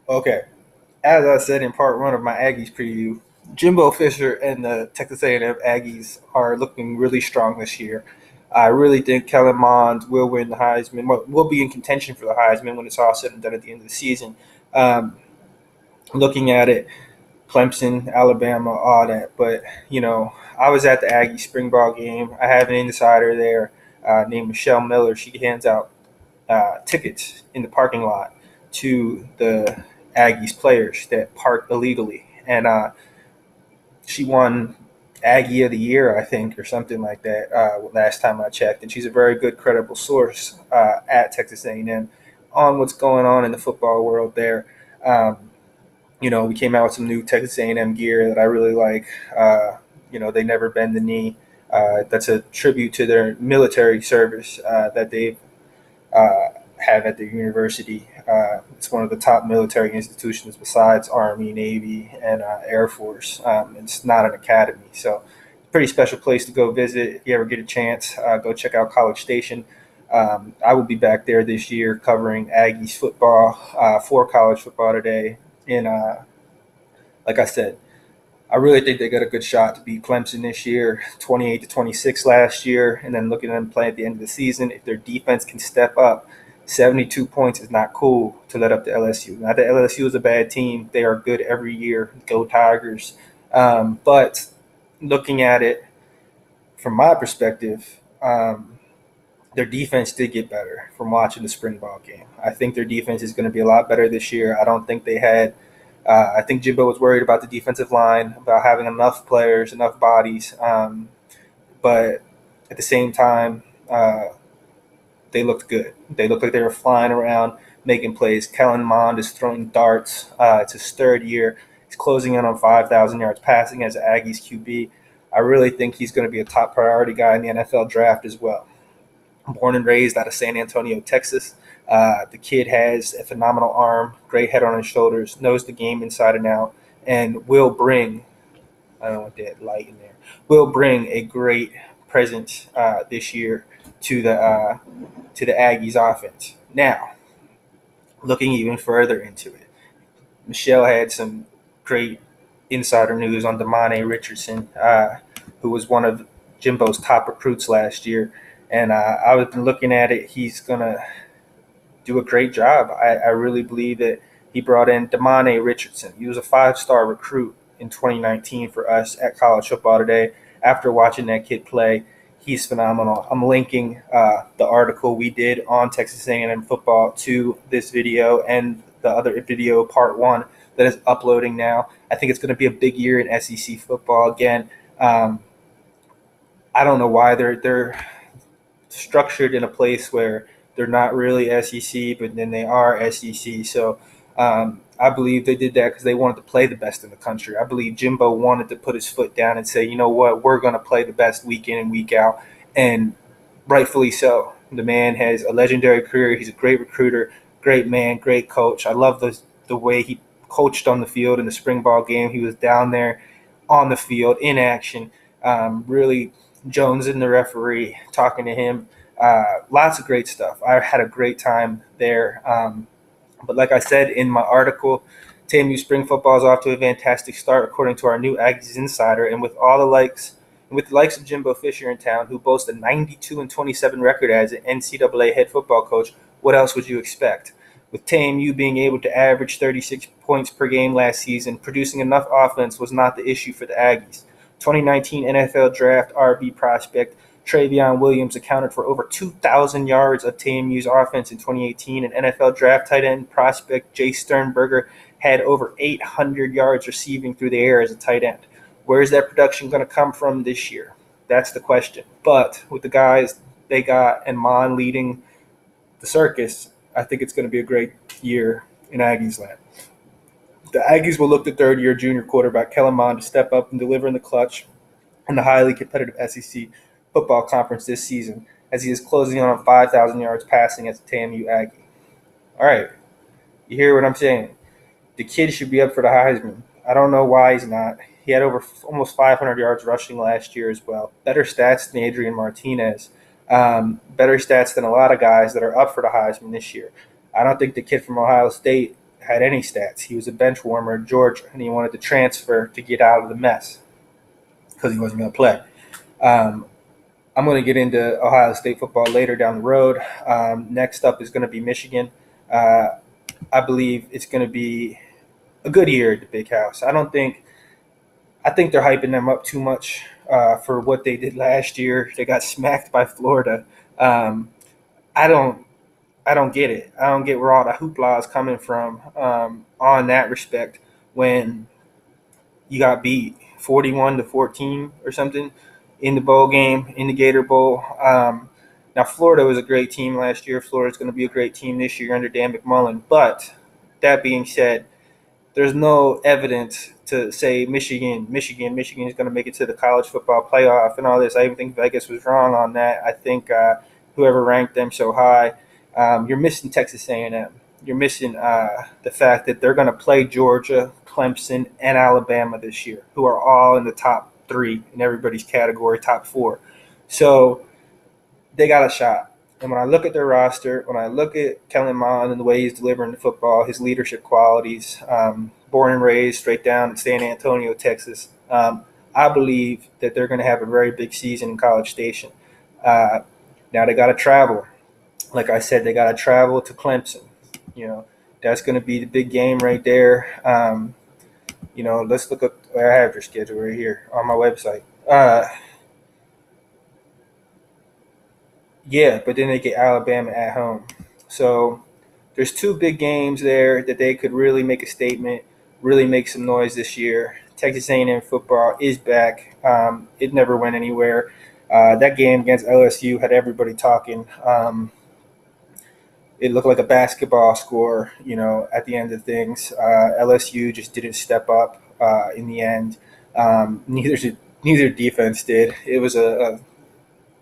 Okay. As I said in part one of my Aggies preview, Jimbo Fisher and the Texas A&M Aggies are looking really strong this year. I really think Kellen Mond will win the Heisman. Well, will be in contention for the Heisman when it's all said and done at the end of the season. Um, Looking at it, Clemson, Alabama, all that. But I was at the Aggie spring ball game. I have an insider there named Michelle Miller. She hands out tickets in the parking lot to the Aggies players that park illegally, and she won Aggie of the Year, I think, or something like that. Last time I checked, and she's a very good, credible source at Texas A&M on what's going on in the football world there. Um, we came out with some new Texas A&M gear that I really like. They never bend the knee. That's a tribute to their military service that they've have at their university. It's one of the top military institutions besides Army, Navy, and Air Force. It's not an academy, so it's a pretty special place to go visit. If you ever get a chance, go check out College Station. I will be back there this year covering Aggies football for college football today. And like I said, I really think they got a good shot to beat Clemson this year, 28-26 last year, and then looking at them play at the end of the season. If their defense can step up, 72 points is not cool to let up to LSU. Not that LSU is a bad team; they are good every year. Go Tigers! But looking at it from my perspective, their defense did get better from watching the spring ball game. I think their defense is going to be a lot better this year. I don't think they had I think Jimbo was worried about the defensive line, about having enough players, enough bodies. But at the same time, they looked good. They looked like they were flying around, making plays. Kellen Mond is throwing darts. It's his third year. He's closing in on 5,000 yards passing as Aggies QB. I really think he's going to be a top priority guy in the NFL draft as well. Born and raised out of San Antonio, Texas. The kid has a phenomenal arm, great head on his shoulders, knows the game inside and out, and will bring, I don't want that light in there, will bring a great presence this year to the Aggies offense. Now, looking even further into it, Michelle had some great insider news on Demani Richardson, who was one of Jimbo's top recruits last year. And I've been looking at it. He's going to do a great job. I really believe that he brought in Demani Richardson. He was a five-star recruit in 2019 for us at College Football Today. After watching that kid play, he's phenomenal. I'm linking the article we did on Texas A&M football to this video and the other video, part one, that is uploading now. I think it's going to be a big year in SEC football again. I don't know why they're structured in a place where they're not really SEC, but then they are SEC. So I believe they did that because they wanted to play the best in the country. I believe Jimbo wanted to put his foot down and say, you know what, we're going to play the best week in and week out. And rightfully so. The man has a legendary career. He's a great recruiter, great man, great coach. I love the way he coached on the field in the spring ball game. He was down there on the field in action, really Jones and the referee talking to him. Lots of great stuff. I had a great time there. But like I said in my article, TAMU spring football is off to a fantastic start, according to our new Aggies insider. And with all the likes, and with the likes of Jimbo Fisher in town, who boasts a 92-27 record as an NCAA head football coach, what else would you expect? With TAMU being able to average 36 points per game last season, producing enough offense was not the issue for the Aggies. 2019 NFL Draft RB prospect Travion Williams accounted for over 2,000 yards of TAMU's offense in 2018, and NFL Draft tight end prospect Jay Sternberger had over 800 yards receiving through the air as a tight end. Where is that production going to come from this year? That's the question. But with the guys they got and Mon leading the circus, I think it's going to be a great year in Aggies land. The Aggies will look to third-year junior quarterback Kellen Mond to step up and deliver in the clutch in the highly competitive SEC football conference this season, as he is closing in on 5,000 yards passing as a TAMU Aggie. All right, you hear what I'm saying? The kid should be up for the Heisman. I don't know why he's not. He had over almost 500 yards rushing last year as well. Better stats than Adrian Martinez. Better stats than a lot of guys that are up for the Heisman this year. I don't think the kid from Ohio State had any stats. He was a bench warmer at Georgia, and he wanted to transfer to get out of the mess because he wasn't going to play. I'm going to get into Ohio State football later down the road. Next up is going to be Michigan. I believe it's going to be a good year at the Big House. I think they're hyping them up too much for what they did last year. They got smacked by Florida. I don't get it. I don't get where all the hoopla is coming from on that respect when you got beat 41-14 or something in the bowl game, in the Gator Bowl. Now, Florida was a great team last year. Florida's going to be a great team this year under Dan McMullen. But that being said, there's no evidence to say Michigan is going to make it to the college football playoff and all this. I even think Vegas was wrong on that. I think whoever ranked them so high, you're missing Texas A&M. You're missing the fact that they're going to play Georgia, Clemson, and Alabama this year, who are all in the top 3 in everybody's category, top 4. So they got a shot. And when I look at their roster, when I look at Kellen Mond and the way he's delivering the football, his leadership qualities, born and raised straight down in San Antonio, Texas, I believe that they're going to have a very big season in College Station. Now they got to travel. Like I said, they got to travel to Clemson. That's going to be the big game right there. Let's look up. I have your schedule right here on my website. Yeah, but then they get Alabama at home. So there's 2 big games there that they could really make a statement, really make some noise this year. Texas A&M football is back. It never went anywhere. That game against LSU had everybody talking. It looked like a basketball score, at the end of things. LSU just didn't step up in the end. Neither defense did. It was a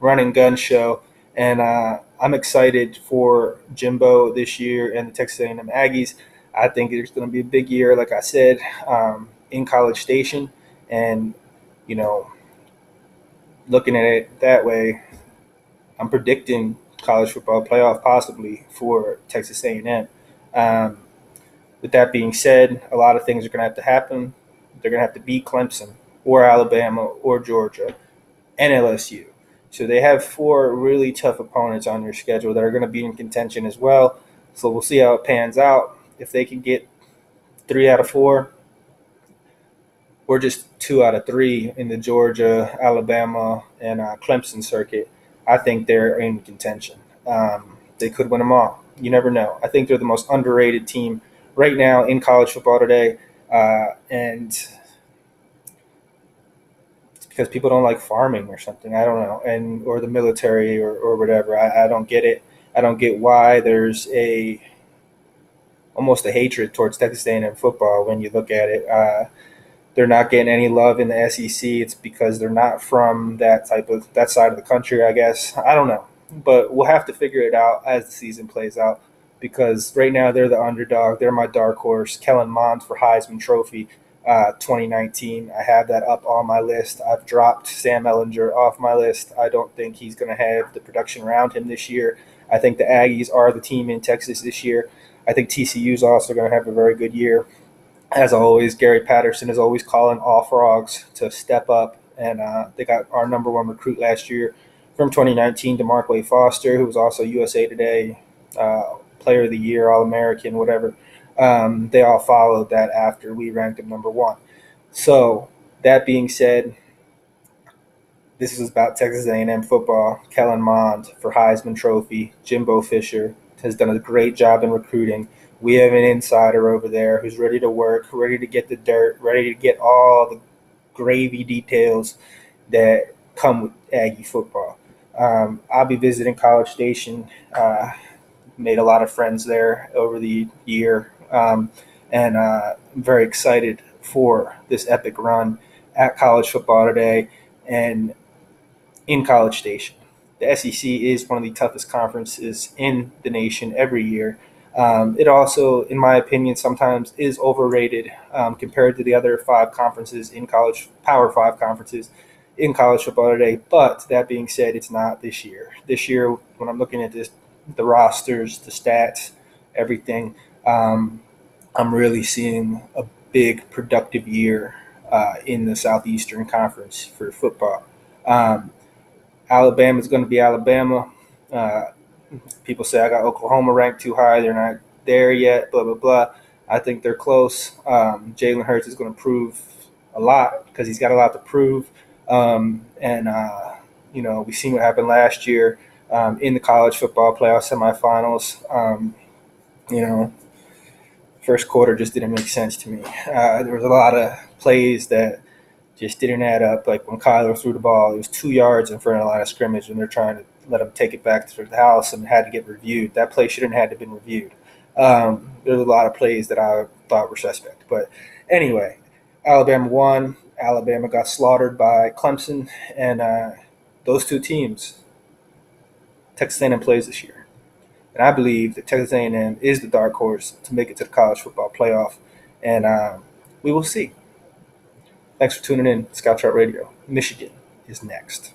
run and gun show. And I'm excited for Jimbo this year and the Texas A&M Aggies. I think there's going to be a big year, like I said, in College Station. And, looking at it that way, I'm predicting college football playoff possibly for Texas A&M. With that being said, a lot of things are going to happen. They're going to have to beat Clemson or Alabama or Georgia and LSU. So they have 4 really tough opponents on their schedule that are going to be in contention as well. So we'll see how it pans out. If they can get 3 out of 4 or just 2 out of 3 in the Georgia, Alabama, and Clemson circuit, I think they're in contention. They could win them all. You never know. I think they're the most underrated team right now in college football today. And because people don't like farming or something. I don't know. Or the military or whatever. I don't get it. I don't get why there's almost a hatred towards Texas A&M football when you look at it. They're not getting any love in the SEC. It's because they're not from that side of the country, I guess. I don't know. But we'll have to figure it out as the season plays out, because right now they're the underdog. They're my dark horse. Kellen Mond for Heisman Trophy 2019. I have that up on my list. I've dropped Sam Ehlinger off my list. I don't think he's going to have the production around him this year. I think the Aggies are the team in Texas this year. I think TCU is also going to have a very good year. As always, Gary Patterson is always calling all frogs to step up, and they got our number 1 recruit last year from 2019, DeMarque Foster, who was also USA Today Player of the Year, All-American, whatever. They all followed that after we ranked him number 1. So that being said, this is about Texas A&M football. Kellen Mond for Heisman Trophy. Jimbo Fisher has done a great job in recruiting. We have an insider over there who's ready to work, ready to get the dirt, ready to get all the gravy details that come with Aggie football. I'll be visiting College Station. Made a lot of friends there over the year. And I'm very excited for this epic run at college football today and in College Station. The SEC is one of the toughest conferences in the nation every year. It also, in my opinion, sometimes is overrated compared to the other 5 conferences in college, Power 5 conferences in college football today. But that being said, it's not this year. This year, when I'm looking at this, the rosters, the stats, everything, I I'm really seeing a big productive year in the Southeastern Conference for football. Um, Alabama's going to be Alabama. Uh, People say I got Oklahoma ranked too high. They're not there yet. Blah blah blah. I think they're close. Jalen Hurts is going to prove a lot because he's got a lot to prove. And we've seen what happened last year in the college football playoff semifinals. You know, first quarter just didn't make sense to me. There was a lot of plays that just didn't add up. Like when Kyler threw the ball, it was 2 yards in front of the line of scrimmage, and they're trying to let him take it back to the house and had to get reviewed. That play shouldn't have had to been reviewed. There's a lot of plays that I thought were suspect. But anyway, Alabama won. Alabama got slaughtered by Clemson, and those two teams, Texas A&M plays this year. And I believe that Texas A&M is the dark horse to make it to the college football playoff, and we will see. Thanks for tuning in, Scout Chart Radio. Michigan is next.